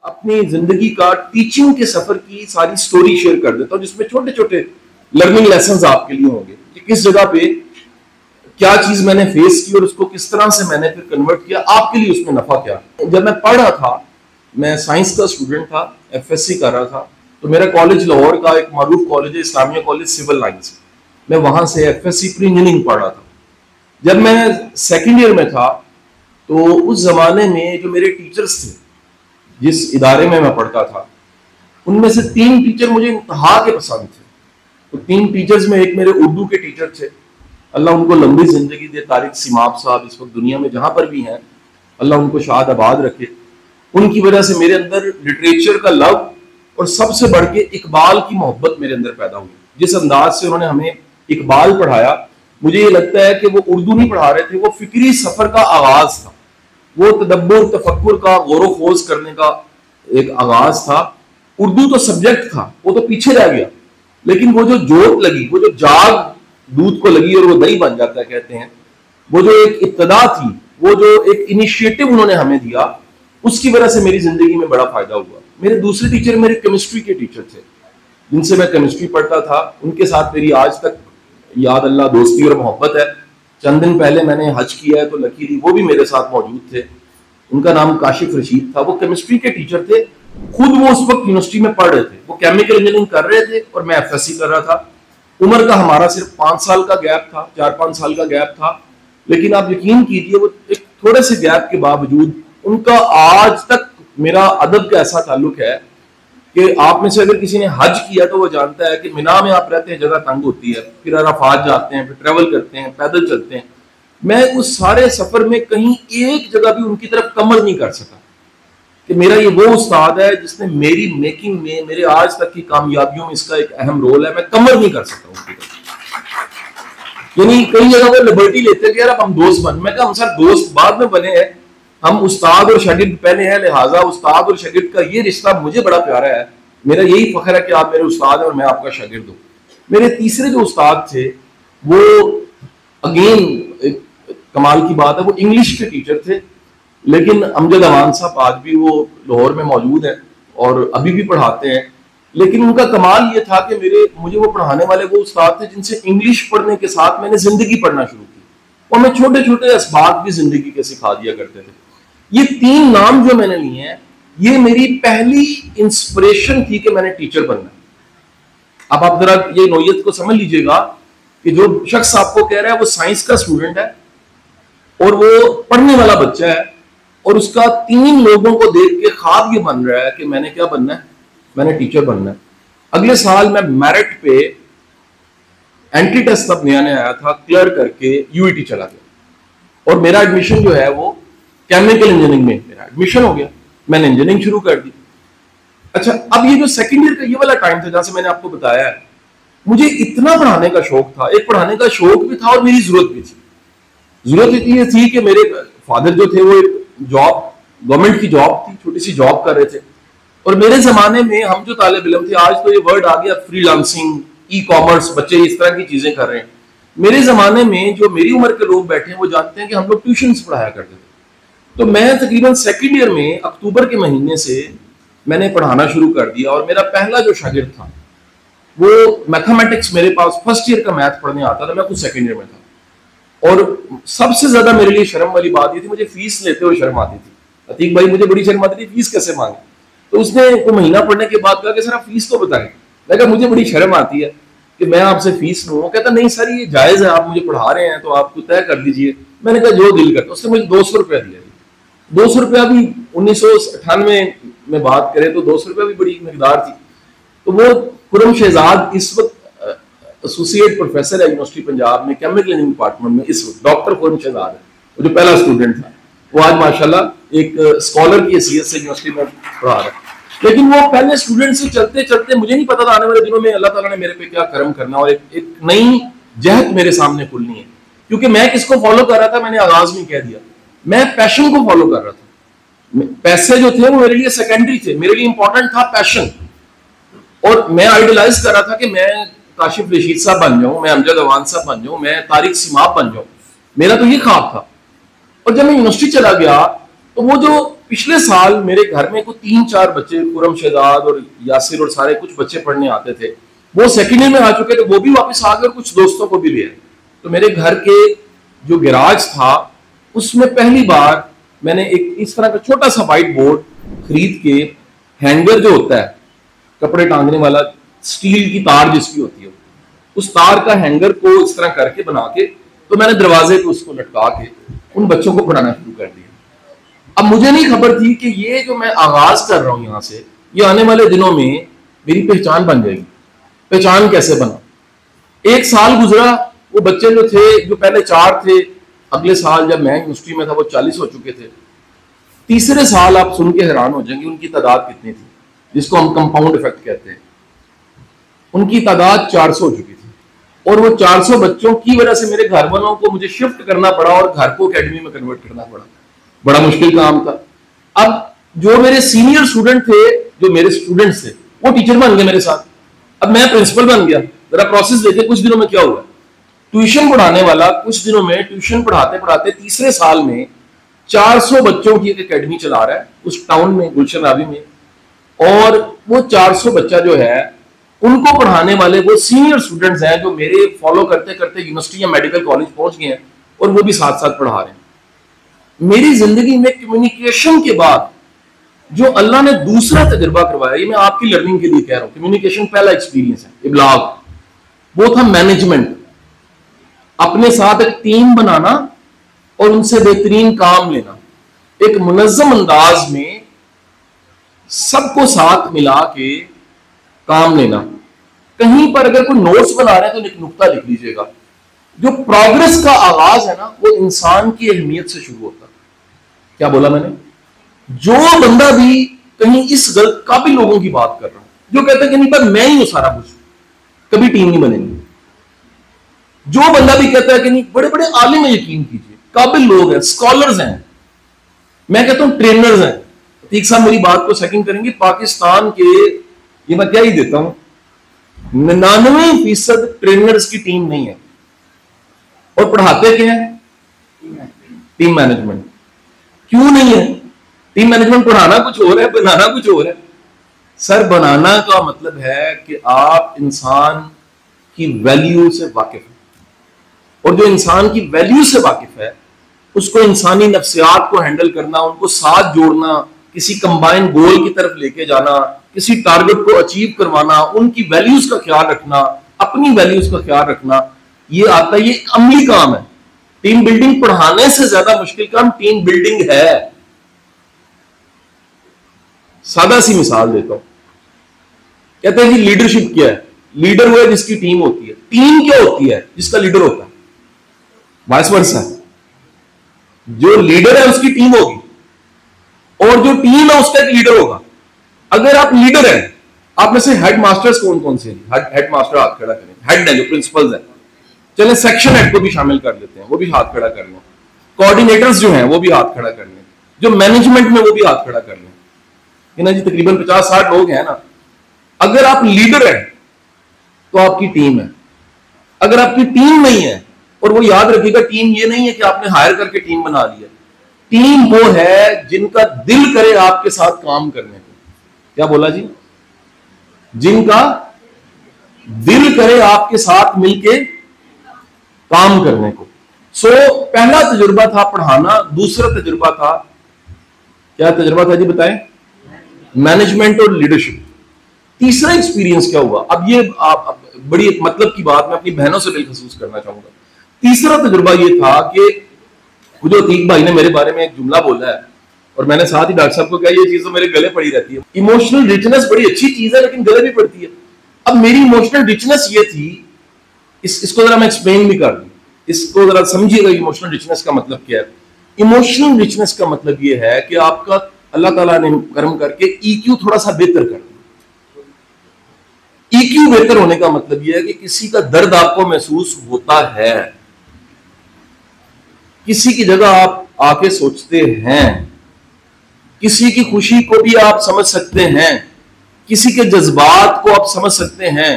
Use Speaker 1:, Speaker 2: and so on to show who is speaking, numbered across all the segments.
Speaker 1: اپنی زندگی کا ٹیچنگ کے سفر کی ساری سٹوری شیئر کر دیتا ہوں، جس میں چھوٹے چھوٹے لرننگ لیسنز آپ کے لیے ہوں گے کہ کس جگہ پہ کیا چیز میں نے فیس کی اور اس کو کس طرح سے میں نے پھر کنورٹ کیا، آپ کے لیے اس میں نفع کیا۔ جب میں پڑھ رہا تھا، میں سائنس کا اسٹوڈنٹ تھا، ایف ایس سی کر رہا تھا، تو میرا کالج لاہور کا ایک معروف کالج ہے اسلامیہ کالج سول لائنس، میں وہاں سے F S C pre engineering پڑھ رہا تھا۔ جب میں سیکنڈ ایئر میں تھا تو اس زمانے میں جو میرے ٹیچرز تھے جس ادارے میں پڑھتا تھا، ان میں سے 3 ٹیچر مجھے انتہا کے پسند تھے۔ تو 3 ٹیچرز میں ایک میرے اردو کے ٹیچر تھے، اللہ ان کو لمبی زندگی دے، طارق سیماب صاحب اس وقت دنیا میں جہاں پر بھی ہیں اللہ ان کو شاد آباد رکھے۔ ان کی وجہ سے میرے اندر لٹریچر کا لو اور سب سے بڑھ کے اقبال کی محبت میرے اندر پیدا ہوئی۔ جس انداز سے انہوں نے ہمیں اقبال پڑھایا، مجھے یہ لگتا ہے کہ وہ اردو نہیں پڑھا رہے تھے، وہ فکری سفر کا آغاز تھا، وہ تدبر تفکر کا غور و خوض کرنے کا ایک آغاز تھا۔ اردو تو سبجیکٹ تھا، وہ تو پیچھے رہ گیا، لیکن وہ جو جوت لگی، وہ جو جاگ دودھ کو لگی اور وہ دہی بن جاتا ہے کہتے ہیں، وہ جو ایک ابتدا تھی، وہ جو ایک انیشیٹو انہوں نے ہمیں دیا، اس کی وجہ سے میری زندگی میں بڑا فائدہ ہوا۔ میرے دوسرے ٹیچر میرے کیمسٹری کے ٹیچر تھے، جن سے میں کیمسٹری پڑھتا تھا، ان کے ساتھ میری آج تک یاد اللہ دوستی اور محبت ہے۔ چند دن پہلے میں نے حج کیا ہے تو لکیلی وہ بھی میرے ساتھ موجود تھے، ان کا نام کاشف رشید تھا، وہ کیمسٹری کے ٹیچر تھے، خود وہ اس وقت یونیورسٹی میں پڑھ رہے تھے، وہ کیمیکل انجینئرنگ کر رہے تھے اور میں ایف ایس سی کر رہا تھا۔ عمر کا ہمارا صرف 5 سال کا گیپ تھا، 4-5 سال کا گیپ تھا، لیکن آپ یقین کیجئے وہ ایک تھوڑے سے گیپ کے باوجود ان کا آج تک میرا ادب کا ایسا تعلق ہے کہ آپ میں سے اگر کسی نے حج کیا تو وہ جانتا ہے کہ مینا میں آپ رہتے ہیں جگہ تنگ ہوتی ہے، پھر عرفات جاتے ہیں، پھر ٹریول کرتے ہیں، پیدل چلتے ہیں۔ میں اس سارے سفر میں کہیں ایک جگہ بھی ان کی طرف کمر نہیں کر سکا کہ میرا یہ وہ استاد ہے جس نے میری میکنگ میں، میرے آج تک کی کامیابیوں میں اس کا ایک اہم رول ہے، میں کمر نہیں کر سکتا ہوں۔ یعنی کئی جگہ وہ لبرٹی لیتے ہیں کہ یار اب ہم دوست بن، میں کہا ہم سر دوست بعد میں بنے ہیں، ہم استاد اور شاگرد پہلے ہیں، لہٰذا استاد اور شاگرد کا یہ رشتہ مجھے بڑا پیارا ہے، میرا یہی فخر ہے کہ آپ میرے استاد ہیں اور میں آپ کا شاگرد ہوں۔ میرے تیسرے جو استاد تھے وہ اگین کمال کی بات ہے، وہ انگلش کے ٹیچر تھے، لیکن امجد امان صاحب آج بھی وہ لاہور میں موجود ہیں اور ابھی بھی پڑھاتے ہیں، لیکن ان کا کمال یہ تھا کہ مجھے وہ پڑھانے والے وہ استاد تھے جن سے انگلش پڑھنے کے ساتھ میں نے زندگی پڑھنا شروع کی، اور میں چھوٹے چھوٹے اسباق بھی زندگی کے سکھا دیا کرتے تھے۔ یہ 3 نام جو میں نے لیے ہیں، یہ میری پہلی انسپریشن تھی کہ میں نے ٹیچر بننا ہے۔ اب آپ ذرا یہ نوعیت کو سمجھ لیجئے گا کہ جو شخص آپ کو کہہ رہا ہے وہ سائنس کا اسٹوڈنٹ ہے اور وہ پڑھنے والا بچہ ہے، اور اس کا 3 لوگوں کو دیکھ کے خواب یہ بن رہا ہے کہ میں نے کیا بننا ہے، میں نے ٹیچر بننا ہے۔ اگلے سال میں میرٹ پہ اینٹری ٹیسٹ تب نیا نیا آیا تھا، کلیئر کر کے یو ای ٹی چلا گیا اور میرا ایڈمیشن جو ہے وہ کیمیکل انجینئرنگ میں میرا ایڈمیشن ہو گیا، میں نے انجینئرنگ شروع کر دی۔ اچھا، اب یہ جو سیکنڈ ایئر کا یہ والا ٹائم تھا جہاں سے میں نے آپ کو بتایا ہے، مجھے اتنا پڑھانے کا شوق تھا، ایک پڑھانے کا شوق بھی تھا اور میری ضرورت بھی تھی۔ ضرورت یہ تھی کہ میرے فادر جو تھے وہ ایک جاب، گورنمنٹ کی جاب تھی، چھوٹی سی جاب کر رہے تھے، اور میرے زمانے میں ہم جو طالب علم تھے، آج تو یہ ورڈ آ گیا فری لانسنگ، ای کامرس، بچے اس طرح کی چیزیں کر رہے ہیں۔ میرے زمانے میں جو میری عمر کے لوگ بیٹھے ہیں وہ جانتے ہیں کہ ہم لوگ ٹیوشنز پڑھایا کرتے تھے۔ تو میں تقریباً سیکنڈ ایئر میں اکتوبر کے مہینے سے میں نے پڑھانا شروع کر دیا، اور میرا پہلا جو شاگرد تھا وہ میتھمیٹکس، میرے پاس فرسٹ ایئر کا میتھ پڑھنے آتا تھا، میں خود سیکنڈ ایئر میں تھا، اور سب سے زیادہ میرے لیے شرم والی بات یہ تھی، مجھے فیس لیتے ہوئے شرم آتی تھی۔ عتیق بھائی مجھے بڑی شرم آتی تھی فیس کیسے مانگے، تو اس نے کوئی مہینہ پڑھنے کے بعد کہا کہ سر آپ فیس تو بتائیں۔ میں کہا مجھے بڑی شرم آتی ہے کہ میں آپ سے فیس لوں۔ وہ کہتا نہیں سر یہ جائز ہے، آپ مجھے پڑھا رہے ہیں تو آپ کو طے کر دیجئے۔ میں نے کہا جو دل کرتا۔ اس نے مجھے 200 روپیہ دیا۔ 200 روپیہ بھی 1998 میں بات کریں تو 200 روپیہ بھی بڑی مقدار تھی۔ تو وہ خرم شہزاد اس وقت ایسوسیٹ پروفیسر ہے یونیورسٹی پنجاب میں کیمیکل انجینئرنگ ڈپارٹمنٹ میں، اس وقت ڈاکٹر خرم شہزاد ہے، وہ جو پہلا اسٹوڈنٹ تھا، وہ آج ماشاءاللہ ایک اسکالر کی حیثیت سے یونیورسٹی میں پڑھا رہا ہے۔ لیکن وہ پہلے اسٹوڈنٹ سے چلتے چلتے مجھے نہیں پتا تھا آنے والے دنوں میں اللہ تعالیٰ نے میرے پہ کیا کرم کرنا اور ایک نئی جہت میرے سامنے کھلنی ہے، کیونکہ میں کس کو فالو کر رہا تھا، میں نے آغاز میں کہہ دیا، میں پیشن کو فالو کر رہا تھا۔ پیسے جو تھے وہ میرے لیے سیکنڈری تھے، میرے لیے امپورٹنٹ تھا پیشن، اور میں آئیڈیلائز کر رہا تھا کہ میں کاشف رشید صاحب بن جاؤں، میں امجد امان صاحب بن جاؤں، میں طارق سیماب بن جاؤں، میرا تو یہ خواب تھا۔ اور جب میں یونیورسٹی چلا گیا تو وہ جو پچھلے سال میرے گھر میں کوئی 3-4 بچے، خرم شہزاد اور یاسر اور سارے کچھ بچے پڑھنے آتے تھے، وہ سیکنڈ ایئر میں آ چکے تھے، وہ بھی واپس آ گئے اور کچھ دوستوں کو بھی لے آئے. تو میرے گھر کے جو گراج تھا اس میں پہلی بار میں نے ایک اس طرح کا چھوٹا سا وائٹ بورڈ خرید کے، ہینگر جو ہوتا ہے کپڑے ٹانگنے والا، سٹیل کی تار جس کی ہوتی ہے، اس تار کا ہینگر کو اس طرح کر کے بنا کے، تو میں نے دروازے کو اس کو لٹکا کے ان بچوں کو پڑھانا شروع کر دیا. اب مجھے نہیں خبر تھی کہ یہ جو میں آغاز کر رہا ہوں یہاں سے، یہ آنے والے دنوں میں میری پہچان بن جائے گی. پہچان کیسے بنا؟ 1 سال گزرا، وہ بچے جو تھے جو پہلے 4 تھے، اگلے سال جب میں یونیورسٹی میں تھا وہ 40 ہو چکے تھے. تیسرے سال آپ سن کے حیران ہو جائیں گے ان کی تعداد کتنی تھی، جس کو ہم کمپاؤنڈ افیکٹ کہتے ہیں. ان کی تعداد 400 ہو چکی تھی، اور وہ 400 بچوں کی وجہ سے میرے گھر والوں کو مجھے شفٹ کرنا پڑا اور گھر کو اکیڈمی میں کنورٹ کرنا پڑا. بڑا مشکل کام تھا. اب جو میرے سینئر اسٹوڈنٹ تھے، جو میرے اسٹوڈنٹس تھے، وہ ٹیچر بن گئے میرے ساتھ. اب میں پرنسپل بن گیا. ذرا پروسیس دیکھیں کچھ دنوں میں کیا ہوا. ٹیوشن پڑھانے والا کچھ دنوں میں ٹیوشن پڑھاتے پڑھاتے تیسرے سال میں 400 بچوں کی ایک اکیڈمی چلا رہا ہے اس ٹاؤن میں، گلشن راوی میں. اور وہ 400 بچہ جو ہے ان کو پڑھانے والے وہ سینئر اسٹوڈنٹس ہیں جو میرے فالو کرتے کرتے یونیورسٹی یا میڈیکل کالج پہنچ گئے ہیں، اور وہ بھی ساتھ ساتھ پڑھا رہے ہیں. میری زندگی میں کمیونیکیشن کے بعد جو اللہ نے دوسرا تجربہ کروایا، یہ میں آپ کی لرننگ کے لیے کہہ رہا ہوں. کمیونیکیشن پہلا ایکسپیرینس ہے ابلاغ، وہ تھا مینجمنٹ. اپنے ساتھ ایک ٹیم بنانا اور ان سے بہترین کام لینا، ایک منظم انداز میں سب کو ساتھ ملا کے کام لینا. کہیں پر اگر کوئی نوٹس بنا رہے ہیں تو ایک نقطہ لکھ لیجئے گا. جو پروگرس کا آغاز ہے نا، وہ انسان کی اہمیت سے شروع ہوتا ہے. کیا بولا میں نے؟ جو بندہ بھی کہیں اس غلط قابل لوگوں کی بات کر رہا ہوں جو کہتے ہیں کہ نہیں پر میں ہی ہوں سارا کچھ، کبھی ٹیم نہیں بنے گی. جو بندہ بھی کہتا ہے کہ نہیں بڑے بڑے عالم ہیں، یقین کیجیے قابل لوگ ہیں، اسکالرز ہیں، میں کہتا ہوں ٹرینرز ہیں. عتیق صاحب میری بات کو سیکنڈ کریں گے. پاکستان کے، یہ میں کیا ہی دیتا ہوں، 99% ٹرینرز کی ٹیم نہیں ہے. اور پڑھاتے کیا ہیں؟ Team management. کیوں نہیں ہے؟ ٹیم مینجمنٹ پڑھانا کچھ اور ہے، بنانا کچھ اور ہے. سر بنانا کا مطلب ہے کہ آپ انسان کی ویلیو سے واقف ہیں، اور جو انسان کی ویلیو سے واقف ہے اس کو انسانی نفسیات کو ہینڈل کرنا، ان کو ساتھ جوڑنا، کسی کمبائن گول کی طرف لے کے جانا، کسی ٹارگٹ کو اچیو کروانا، ان کی ویلیوز کا خیال رکھنا، اپنی ویلیوز کا خیال رکھنا، یہ آتا ہے. یہ ایک عملی کام ہے. ٹیم بلڈنگ پڑھانے سے زیادہ مشکل کام ٹیم بلڈنگ ہے. سادہ سی مثال دیتا ہوں. کہتے ہیں جی لیڈرشپ کیا ہے؟ لیڈر وہ ہے جس کی ٹیم ہوتی ہے. ٹیم کیا ہوتی ہے؟ جس کا لیڈر ہوتا ہے. وائس ورسا، جو لیڈر ہے اس کی ٹیم ہوگی، اور جو ٹیم ہے اس کا ایک لیڈر ہوگا. اگر آپ لیڈر ہیں، آپ میں سے ہیڈ ماسٹرز کون کون سے ہیں؟ ہیڈ ماسٹر ہاتھ کھڑا کریں. ہیڈ ہیں جو پرنسپلز ہیں، چلیں سیکشن ہیڈ کو بھی شامل کر لیتے ہیں، وہ بھی ہاتھ کھڑا کر لیں. کوآرڈینیٹرز جو ہیں وہ بھی ہاتھ کھڑا کر لیں. جو مینجمنٹ میں وہ بھی ہاتھ کھڑا کر لیں. یہ نا جی تقریباً 50-60 لوگ ہیں نا. اگر آپ لیڈر ہیں تو آپ کی ٹیم ہے. اگر آپ کی ٹیم نہیں ہے، اور وہ یاد رکھیے گا ٹیم یہ نہیں ہے کہ آپ نے ہائر کر کے ٹیم بنا لیا. ٹیم وہ ہے جن کا دل کرے آپ کے ساتھ کام کرنے کو. کیا بولا جی؟ جن کا دل کرے آپ کے ساتھ مل کے کام کرنے کو. سو پہلا تجربہ تھا پڑھانا. دوسرا تجربہ تھا، کیا تجربہ تھا جی بتائیں؟ مینجمنٹ اور لیڈرشپ. تیسرا ایکسپیرینس کیا ہوا؟ اب یہ بڑی ایک مطلب کی بات میں اپنی بہنوں سے بالخصوص کرنا چاہوں گا. تیسرا تجربہ یہ تھا کہ جو عتیق بھائی نے میرے بارے میں ایک جملہ بولا ہے، اور میں نے ساتھ ہی ڈاکٹر صاحب کو کہا یہ چیز تو میرے گلے پڑی رہتی ہے. ایموشنل ریچنس بڑی اچھی چیز ہے لیکن گلے بھی پڑتی ہے. اب میری ایموشنل ریچنس یہ تھی، اس کو ذرا میں ایکسپلین بھی کر دوں، اس کو ذرا سمجھیے گا. ایموشنل ریچنس کا مطلب کیا ہے؟ ایموشنل ریچنس کا مطلب یہ ہے کہ آپ کا اللہ تعالیٰ نے کرم کر کے ای کیو تھوڑا سا بہتر کر دیا. ای کیو بہتر ہونے کا مطلب یہ ہے کہ کسی کا درد آپ کو محسوس ہوتا ہے، کسی کی جگہ آپ آ کے سوچتے ہیں، کسی کی خوشی کو بھی آپ سمجھ سکتے ہیں، کسی کے جذبات کو آپ سمجھ سکتے ہیں،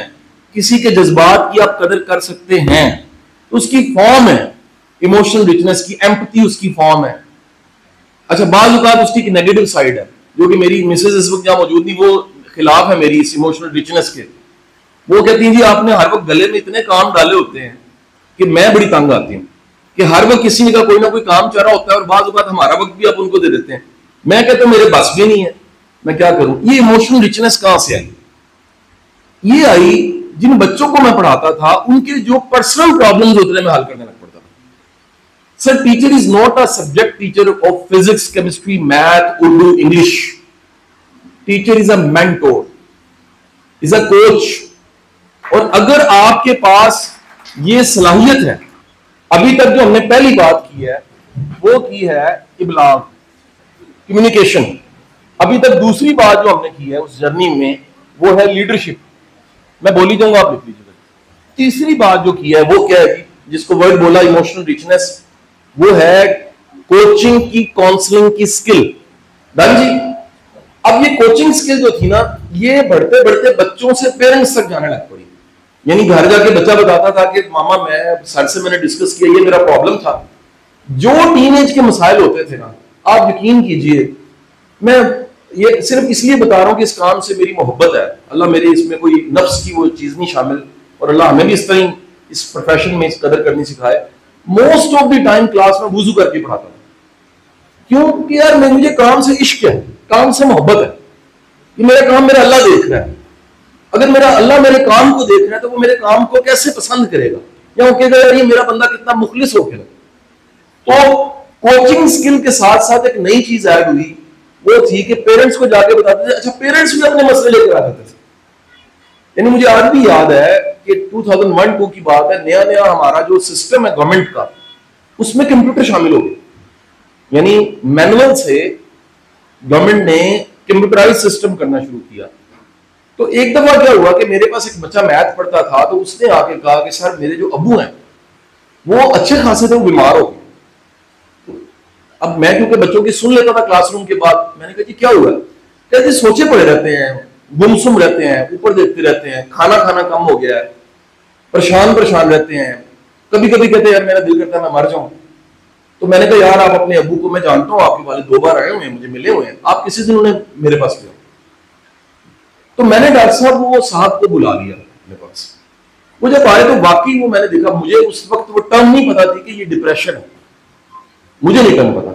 Speaker 1: کسی کے جذبات کی آپ قدر کر سکتے ہیں. اس کی فارم ہے ایموشنل ریچنس کی. ایمپتھی اس کی فارم ہے. اچھا بعض اوقات اس کی نیگیٹو سائڈ ہے جو کہ میری مسز اس وقت جہاں موجود نہیں، وہ خلاف ہے میری اس ایموشنل ریچنس کے. وہ کہتی ہیں جی آپ نے ہر وقت گلے میں اتنے کام ڈالے ہوتے ہیں کہ میں بڑی تنگ آتی ہوں کہ ہر وقت کسی کا کوئی نہ کوئی کام چل رہا ہوتا ہے اور بعض اوقات ہمارا وقت بھی آپ ان کو دے دیتے ہیں. میں کہتا ہوں میرے بس بھی نہیں ہے، میں کیا کروں. یہ ایموشنل ریچنس کہاں سے آئی؟ یہ آئی جن بچوں کو میں پڑھاتا تھا ان کے جو پرسنل پرابلمز ہوتے ہیں میں حل کرنے لگ پڑتا تھا. Sir teacher is not a subject teacher of physics, chemistry, math, Urdu, English. Teacher is a mentor, is a coach. اور اگر آپ کے پاس یہ صلاحیت ہے، ابھی تک جو ہم نے پہلی بات کی ہے وہ کی ہے ابلاغ، کمیونیکیشن. ابھی تک دوسری بات جو ہم نے کی ہے اس جرنی میں وہ ہے لیڈرشپ. میں بولی جاؤں گا، آپ لکھ لیجیے. تیسری بات جو کی ہے وہ کیا ہے جس کو ورڈ بولا ایموشنل ریچنس، وہ ہے کوچنگ کی، کاؤنسلنگ کی سکل. ڈن جی. اب یہ کوچنگ سکل جو تھی نا، یہ بڑھتے بڑھتے بچوں سے پیرنٹس تک جانے لگ پڑی. یعنی گھر جا کے بچہ بتاتا تھا کہ ماما میں سر سے میں نے ڈسکس کیا، یہ میرا پرابلم تھا. جو ٹین ایج کے مسائل ہوتے تھے نا، آپ یقین کیجئے، میں یہ صرف اس لیے بتا رہا ہوں کہ اس کام سے میری محبت ہے. اللہ میرے اس میں کوئی نفس کی وہ چیز نہیں شامل، اور اللہ ہمیں بھی اس طرح اس پروفیشن میں اس قدر کرنی سکھائے. Most of the time class میں وضو کر کے پڑھاتا ہوں. کیوں کہ یار مجھے کام سے عشق ہے، کام سے محبت ہے. کہ میرا کام میرا اللہ دیکھ رہا ہے. اگر میرا اللہ میرے کام کو دیکھ رہا ہے تو وہ میرے کام کو کیسے پسند کرے گا، یا وہ کہے گا یار یہ میرا بندہ کتنا مخلص ہو گیا. تو کوچنگ سکل کے ساتھ ساتھ ایک نئی چیز ایڈ ہوئی، وہ تھی کہ پیرنٹس کو جا کے بتاتے تھے. اچھا پیرنٹس بھی اپنے مسئلے لے کر آ جاتے تھے. یعنی مجھے آج بھی یاد ہے کہ 2001-2 کی بات ہے، نیا نیا ہمارا جو سسٹم ہے گورنمنٹ کا، اس میں کمپیوٹر شامل ہو گئے. یعنی مینول سے گورنمنٹ نے کمپیوٹرائز سسٹم کرنا شروع کیا. تو ایک دفعہ کیا ہوا کہ میرے پاس ایک بچہ میتھ پڑھتا تھا، تو اس نے آ کے کہا کہ سر میرے جو ابو ہیں وہ اچھے خاصے تھے، وہ بیمار ہو گئے. اب میں کیونکہ بچوں کی سن لیتا تھا کلاس روم کے بعد، میں نے کہا جی کیا ہوا؟ کہتے سوچے پڑے رہتے ہیں، گمسم رہتے ہیں، اوپر دیکھتے رہتے ہیں، کھانا کھانا کم ہو گیا ہے، پریشان رہتے ہیں. کبھی کبھی کہتے ہیں یار میرا دل کرتا ہے میں مر جاؤں. تو میں نے کہا یار آپ اپنے ابو کو، میں جانتا ہوں آپ کے والد 2 بار آئے ہوئے ہیں، مجھے ملے ہوئے ہیں، آپ کسی دن انہیں میرے پاس لے آؤ. تو میں نے ڈاکٹر صاحب وہ صاحب کو بلا لیا میرے پاس. وہ جب آئے تو واقعی وہ میں نے دیکھا، مجھے اس وقت وہ ٹرم نہیں پتا تھی کہ یہ ڈپریشن ہے، مجھے نہیں ٹرم پتا.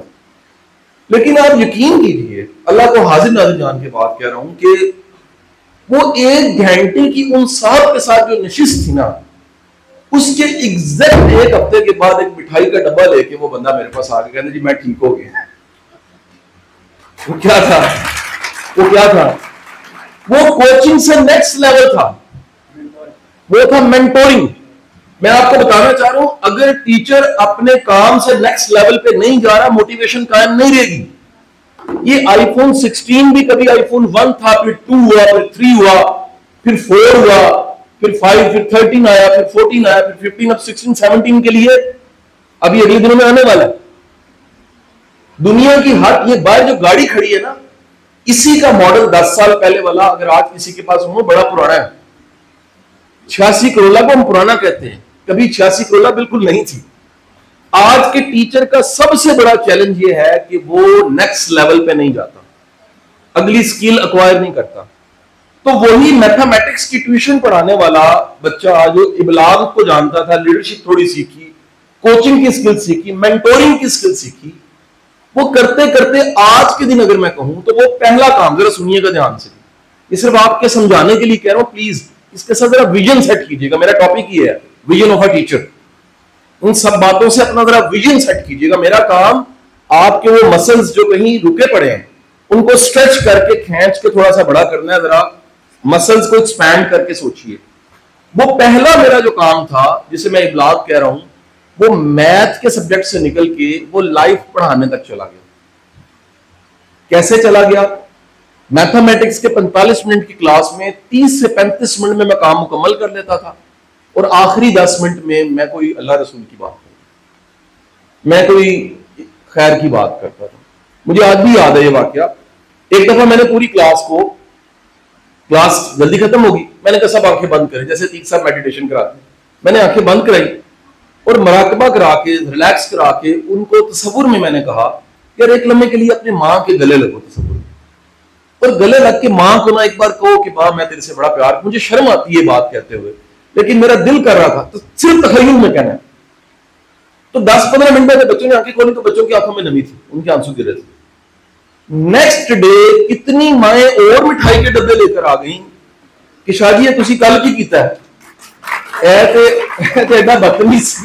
Speaker 1: لیکن آپ یقین کیجیے، اللہ کو حاضر ناظر جان کے بات کہہ رہا ہوں کہ وہ 1 گھنٹے کی ان صاحب کے ساتھ جو نشست تھی نا، اس کے ایگزیکٹ 1 ہفتے کے بعد ایک مٹھائی کا ڈبہ لے کے وہ بندہ میرے پاس آ کے کہنے جی میں ٹھیک ہو گیا. وہ کیا تھا؟ وہ کوچنگ سے نیکسٹ لیول تھا، وہ تھا مینٹورنگ. میں آپ کو بتانا چاہ رہا ہوں اگر ٹیچر اپنے کام سے نیکسٹ لیول پہ نہیں جا رہا، موٹیویشن قائم نہیں رہے گی. یہ آئی فون 16 بھی کبھی آئی فون 1 تھا، پھر 2 ہوا، پھر 3 ہوا، پھر 4 ہوا، پھر 5، پھر 13 آیا، پھر 14 آیا، پھر 15، اب 16، 17 کے لیے ابھی اگلے دنوں میں آنے والا ہے. دنیا کی ہر یہ باہر جو گاڑی کھڑی ہے نا، اسی کا ماڈل 10 سال پہلے والا اگر آج کسی کے پاس ہو، بڑا پرانا ہے. 86 کرولا کو ہم پرانا کہتے ہیں، کبھی 86 کرولا بالکل نہیں تھی. آج کے ٹیچر کا سب سے بڑا چیلنج یہ ہے کہ وہ نیکسٹ لیول پہ نہیں جاتا، اگلی سکل ایکوائر نہیں کرتا. تو وہی میتھمیٹکس کی ٹیوشن پڑھانے والا بچہ جو ابلاغ کو جانتا تھا، لیڈرشپ تھوڑی سیکھی، کوچنگ کی سکل سیکھی، مینٹورنگ کی سکل سیکھی، وہ کرتے کرتے آج کے دن اگر میں کہوں تو وہ پہلا کام، ذرا سنیے گا دھیان سے، یہ صرف آپ کے سمجھانے کے لیے کہہ رہا ہوں، پلیز اس کے ساتھ ذرا ویژن سیٹ کیجیے گا. میرا ٹاپک یہ ہے ویژن آف اے ٹیچر. ان سب باتوں سے اپنا ذرا ویژن سیٹ کیجیے گا. میرا کام آپ کے وہ مسلز جو کہیں رکے پڑے ہیں ان کو اسٹریچ کر کے کھینچ کے تھوڑا سا بڑا کرنا ہے. ذرا مسلز کو ایکسپینڈ کر کے سوچئے. وہ پہلا میرا جو کام تھا جسے میں ابلاغ کہہ رہا ہوں، وہ میتھ کے سبجیکٹ سے نکل کے وہ لائف پڑھانے تک چلا گیا. کیسے چلا گیا؟ میتھمیٹکس کے 45 منٹ کی کلاس میں 30 سے 35 منٹ میں کام مکمل کر لیتا تھا، اور آخری 10 منٹ میں کوئی اللہ رسول کی بات کرتا، میں کوئی خیر کی بات کرتا تھا. مجھے آج بھی یاد ہے یہ واقعہ. ایک دفعہ میں نے پوری کلاس جلدی ختم ہوگی، میں نے کہا سب آنکھیں بند کریں، جیسے تیک صاحب میڈیٹیشن کراتے ہیں. میں نے آنکھیں بند کرائی اور مراقبہ کرا کے ریلیکس کرا کے ان کو تصور میں نے کہا یار ایک لمحے کے لیے اپنے ماں کے گلے لگو، تصور، اور گلے لگ کے ماں کو نہ ایک بار کہو کہ ماں میں تیرے سے بڑا پیار، مجھے شرم آتی ہے یہ بات کہتے ہوئے لیکن میرا دل کر رہا تھا، تو صرف تخیل میں کہنا ہے. تو 10-15 منٹ میں بچوں نے آنکھیں کھولی تو بچوں کی آنکھوں میں نمی تھی، ان کے آنسو گر رہے تھے. نیکسٹ ڈے کتنی مائیں اور مٹھائی کے ڈبے لے کر آ گئیں کہ شاہ جی یہ تسی کل کی کیتا ہے، اے تے ایڈا بدتمیز